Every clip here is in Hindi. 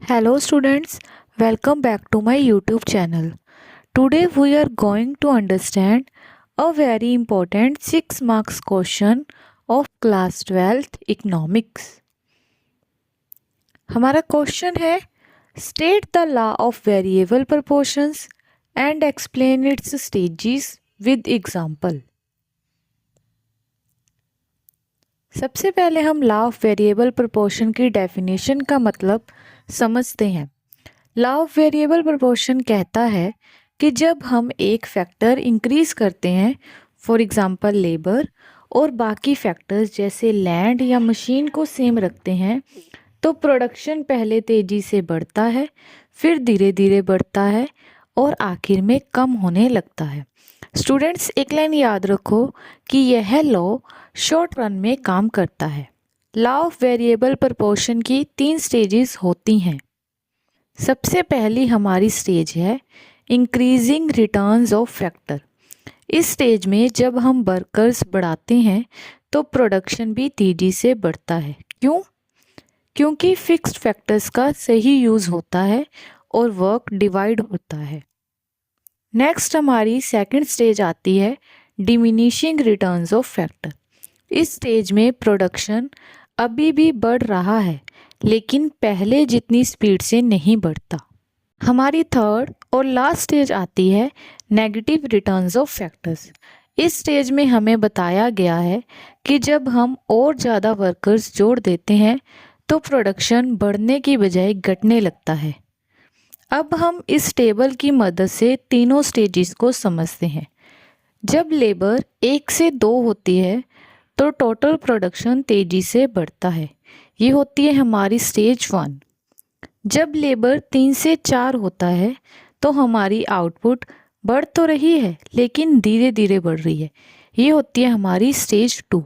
Hello students, welcome back to my YouTube channel. Today we are going to understand a very important 6 marks question of class 12th economics. हमारा क्वेश्चन है state the law of variable proportions and explain its stages with example. सबसे पहले हम लॉ ऑफ वेरिएबल प्रोपोर्शन की डेफिनेशन का मतलब समझते हैं। लॉ ऑफ वेरिएबल प्रोपोर्शन कहता है कि जब हम एक फैक्टर इंक्रीज करते हैं, फॉर एग्जांपल लेबर, और बाकी फैक्टर्स जैसे लैंड या मशीन को सेम रखते हैं, तो प्रोडक्शन पहले तेज़ी से बढ़ता है, फिर धीरे धीरे बढ़ता है और आखिर में कम होने लगता है। स्टूडेंट्स, एक लाइन याद रखो कि यह लॉ शॉर्ट रन में काम करता है। लॉ ऑफ वेरिएबल प्रोपोर्शन की 3 स्टेजेस होती हैं। सबसे पहली हमारी स्टेज है इंक्रीजिंग रिटर्न्स ऑफ फैक्टर। इस स्टेज में जब हम वर्कर्स बढ़ाते हैं तो प्रोडक्शन भी तेजी से बढ़ता है। क्यों? क्योंकि फिक्स्ड फैक्टर्स का सही यूज़ होता है और वर्क डिवाइड होता है। नेक्स्ट हमारी सेकंड स्टेज आती है डिमिनिशिंग रिटर्न्स ऑफ फैक्टर। इस स्टेज में प्रोडक्शन अभी भी बढ़ रहा है, लेकिन पहले जितनी स्पीड से नहीं बढ़ता। हमारी थर्ड और लास्ट स्टेज आती है नेगेटिव रिटर्न्स ऑफ फैक्टर्स। इस स्टेज में हमें बताया गया है कि जब हम और ज़्यादा वर्कर्स जोड़ देते हैं तो प्रोडक्शन बढ़ने की बजाय घटने लगता है। अब हम इस टेबल की मदद से तीनों स्टेजेस को समझते हैं। जब लेबर 1 से 2 होती है तो टोटल प्रोडक्शन तेज़ी से बढ़ता है। ये होती है हमारी स्टेज 1। जब लेबर 3 से 4 होता है तो हमारी आउटपुट बढ़ तो रही है, लेकिन धीरे धीरे बढ़ रही है। ये होती है हमारी स्टेज 2।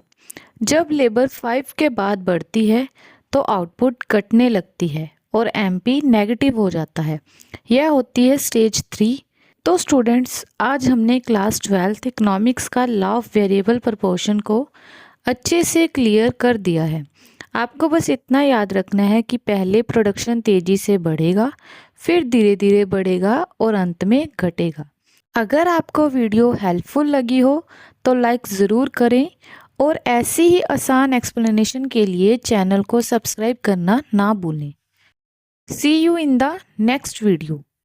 जब लेबर 5 के बाद बढ़ती है तो आउटपुट घटने लगती है और एमपी नेगेटिव हो जाता है। यह होती है स्टेज 3। तो स्टूडेंट्स, आज हमने क्लास 12th इकोनॉमिक्स का लॉ ऑफ वेरिएबल प्रोपोर्शन को अच्छे से क्लियर कर दिया है। आपको बस इतना याद रखना है कि पहले प्रोडक्शन तेज़ी से बढ़ेगा, फिर धीरे धीरे बढ़ेगा और अंत में घटेगा। अगर आपको वीडियो हेल्पफुल लगी हो तो लाइक ज़रूर करें और ऐसी ही आसान एक्सप्लेनेशन के लिए चैनल को सब्सक्राइब करना ना भूलें। See you in the next video.